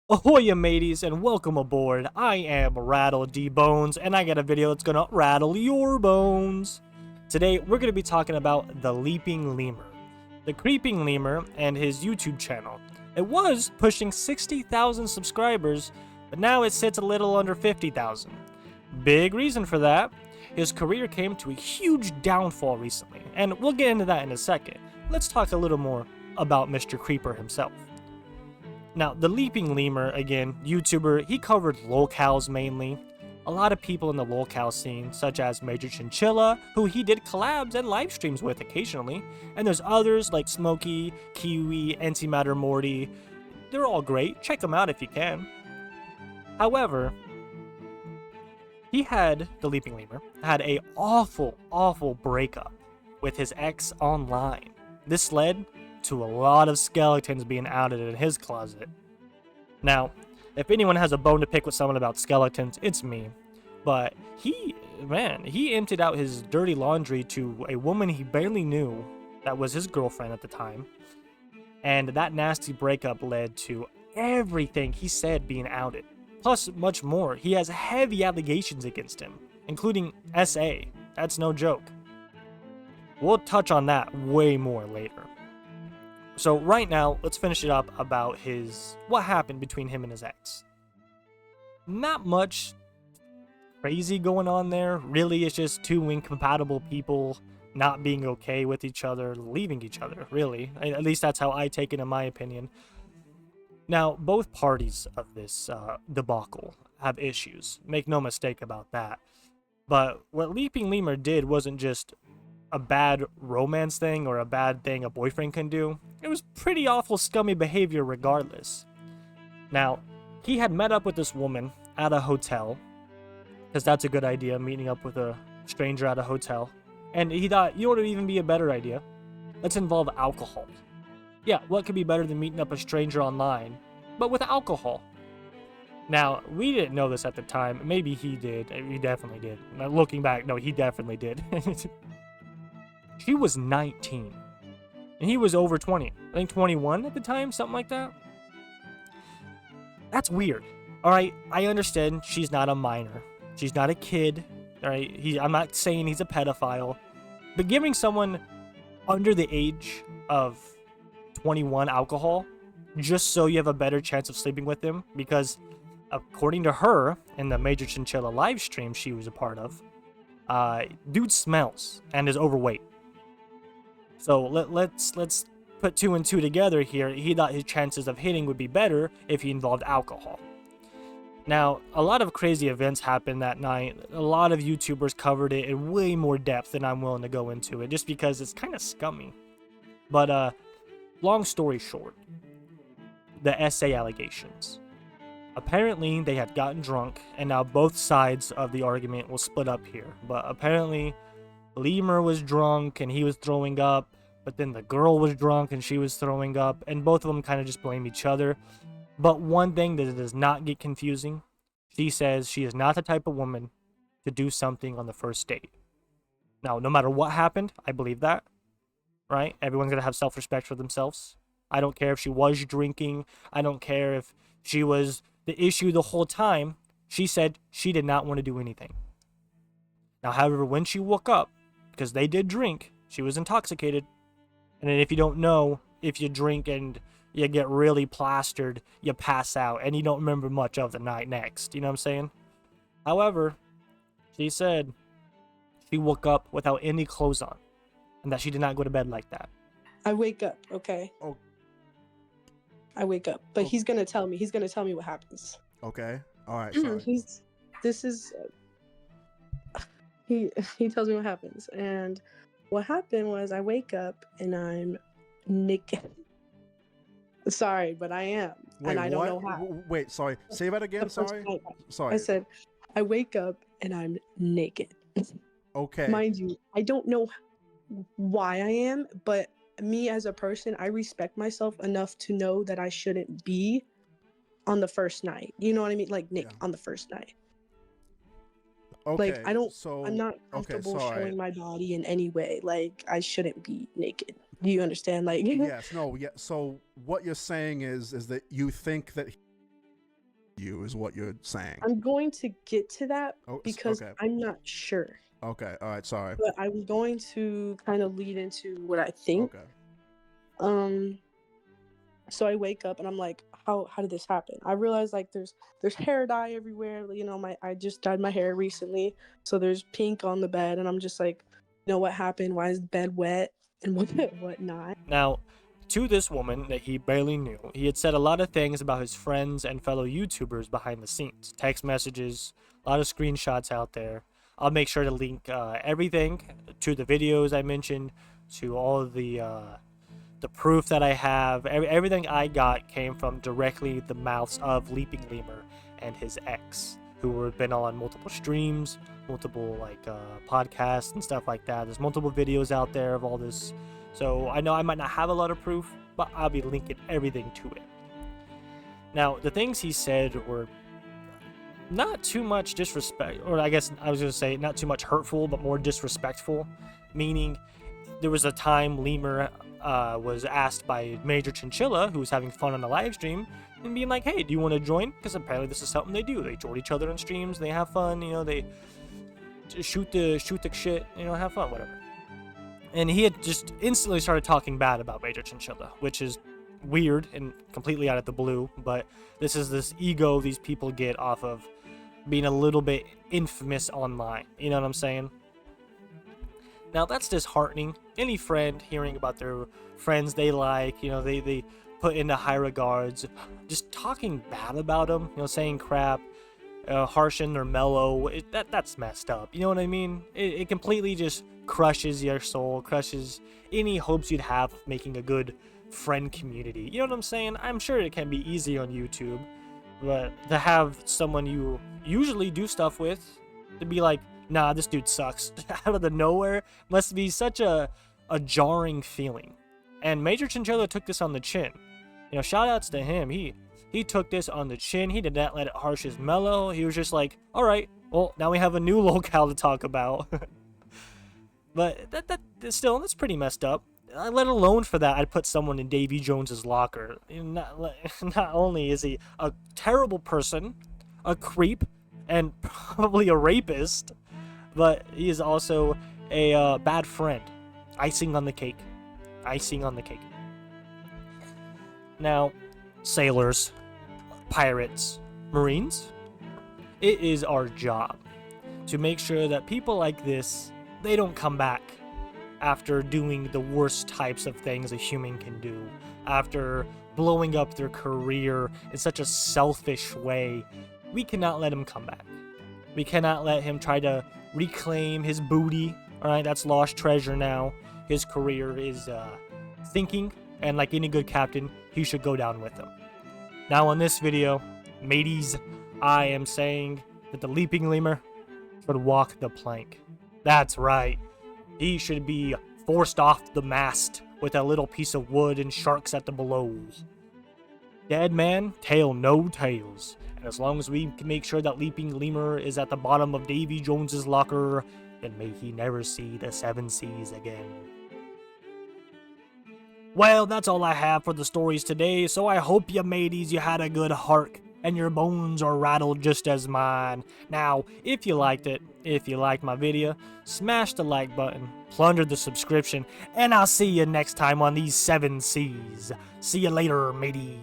Ahoy, mateys, and welcome aboard. I am Rattle D Bones, and I got a video that's gonna rattle your bones. Today, we're gonna be talking about the Leaping Lemur, the Creeping Lemur, and his YouTube channel. It was pushing 60,000 subscribers, but now it sits a little under 50,000. Big reason for that: his career came to a huge downfall recently, and we'll get into that in a second. Let's talk a little more about Mr. Creeper himself. Now, the Leaping Lemur, again, YouTuber, he covered lolcows mainly. A lot of people in the lolcow scene, such as Major Chinchilla, who he did collabs and live streams with occasionally, and there's others like Smokey, Kiwi, Antimatter Morty. They're all great. Check them out if you can. However, the Leaping Lemur, had a awful breakup with his ex online. This led to a lot of skeletons being outed in his closet. Now, if anyone has a bone to pick with someone about skeletons, it's me. But he emptied out his dirty laundry to a woman he barely knew that was his girlfriend at the time. And that nasty breakup led to everything he said being outed. Plus, much more. He has heavy allegations against him, including SA. That's no joke. We'll touch on that way more later. So right now, let's finish it up about what happened between him and his ex. Not much crazy going on there. Really, it's just two incompatible people not being okay with each other, leaving each other, really. At least that's how I take it, in my opinion. Now, both parties of this debacle have issues. Make no mistake about that. But what Leaping Lemur did wasn't just a bad romance thing or a bad thing a boyfriend can do. It was pretty awful scummy behavior regardless. Now, he had met up with this woman at a hotel, because that's a good idea, meeting up with a stranger at a hotel. And he thought, you know what would even be a better idea? Let's involve alcohol. Yeah, what could be better than meeting up a stranger online, but with alcohol? Now, we didn't know this at the time. Maybe he did. He definitely did. Now, looking back, no, he definitely did. She was 19. And he was over 20. I think 21 at the time, something like that. That's weird. Alright, I understand she's not a minor. She's not a kid. Alright, I'm not saying he's a pedophile. But giving someone under the age of 21 alcohol, just so you have a better chance of sleeping with him, because according to her, in the Major Chinchilla live stream she was a part of, dude smells and is overweight. So let's put two and two together here. He thought his chances of hitting would be better if he involved alcohol. Now, a lot of crazy events happened that night. A lot of YouTubers covered it in way more depth than I'm willing to go into it, just because it's kind of scummy. But long story short, the SA allegations. Apparently, they had gotten drunk, and now both sides of the argument will split up here. But apparently, Lemur was drunk and he was throwing up, but then the girl was drunk and she was throwing up, and both of them kind of just blame each other. But one thing that does not get confusing, she says she is not the type of woman to do something on the first date. Now, no matter what happened, I believe that, right? Everyone's going to have self-respect for themselves. I don't care if she was drinking. I don't care if she was the issue the whole time. She said she did not want to do anything. Now, however, when she woke up, because they did drink, she was intoxicated. And then if you don't know, if you drink and you get really plastered, you pass out, and you don't remember much of the night next. You know what I'm saying? However, she said she woke up without any clothes on, and that she did not go to bed like that. I wake up, okay? Oh. I wake up, but he's gonna tell me. He's gonna tell me what happens. Okay. All right. Sorry. He tells me what happens, and what happened was I wake up and I'm naked. Sorry, but I am, Wait, and I don't know what? how. Wait, sorry. Say that again. Sorry. Sorry. I said I wake up and I'm naked. Okay. Mind you, I don't know why I am, but me as a person, I respect myself enough to know that I shouldn't be on the first night. You know what I mean? Like Nick on the first night. Okay. Like I'm not okay, comfortable sorry. showing my body in any way. Like I shouldn't be naked. Do you understand? Like Yes. No. Yeah. So what you're saying is that you think that you, is what you're saying. I'm going to get to that because okay. I'm not sure. Okay, all right, sorry. But I was going to kind of lead into what I think. Okay. So I wake up and I'm like, how did this happen? I realize like there's hair dye everywhere. You know, I just dyed my hair recently, so there's pink on the bed, and I'm just like, you know, what happened? Why is the bed wet and whatnot? Now, to this woman that he barely knew, he had said a lot of things about his friends and fellow YouTubers behind the scenes. Text messages, a lot of screenshots out there. I'll make sure to link everything to the videos I mentioned, to all of the proof that I have. Everything I got came from directly the mouths of Leaping Lemur and his ex, who have been on multiple streams, multiple podcasts and stuff like that. There's multiple videos out there of all this. So I know I might not have a lot of proof, but I'll be linking everything to it. Now, the things he said were not too much disrespect, or I guess I was going to say not too much hurtful, but more disrespectful. Meaning, there was a time Lemur was asked by Major Chinchilla, who was having fun on the live stream, and being like, hey, do you want to join? Because apparently this is something they do. They join each other on streams, they have fun, you know, they shoot the shit, you know, have fun, whatever. And he had just instantly started talking bad about Major Chinchilla, which is weird and completely out of the blue, but this is this ego these people get off of being a little bit infamous online. You know what I'm saying? Now, that's disheartening. Any friend hearing about their friends they like, you know, they put into high regards, just talking bad about them, you know, saying crap, harshing their mellow, that's messed up. You know what I mean? It completely just crushes your soul, crushes any hopes you'd have of making a good friend community. You know what I'm saying? I'm sure it can be easy on YouTube, but to have someone you usually do stuff with to be like, nah, this dude sucks, out of the nowhere, must be such a jarring feeling. And Major Chinchilla took this on the chin. You know, shout outs to him. He took this on the chin. He did not let it harsh his mellow. He was just like, all right, well, now we have a new locale to talk about. But that's pretty messed up. Let alone for that, I'd put someone in Davy Jones's locker. Not only is he a terrible person, a creep, and probably a rapist, but he is also a bad friend. Icing on the cake. Icing on the cake. Now, sailors, pirates, marines, it is our job to make sure that people like this, they don't come back after doing the worst types of things a human can do, after blowing up their career in such a selfish way. We cannot let him come back. We cannot let him try to reclaim his booty. All right, that's lost treasure now. His career is sinking, and like any good captain, he should go down with him. Now on this video, mateys, I am saying that the Leaping Lemur should walk the plank. That's right. He should be forced off the mast with a little piece of wood and sharks at the below. Dead man, tail no tails. And as long as we can make sure that Leaping Lemur is at the bottom of Davy Jones's locker, then may he never see the 7 seas again. Well, that's all I have for the stories today, so I hope you mateys you had a good hark, and your bones are rattled just as mine. Now, if you liked it, if you liked my video, smash the like button, plunder the subscription, and I'll see you next time on these 7 seas. See you later, mateys.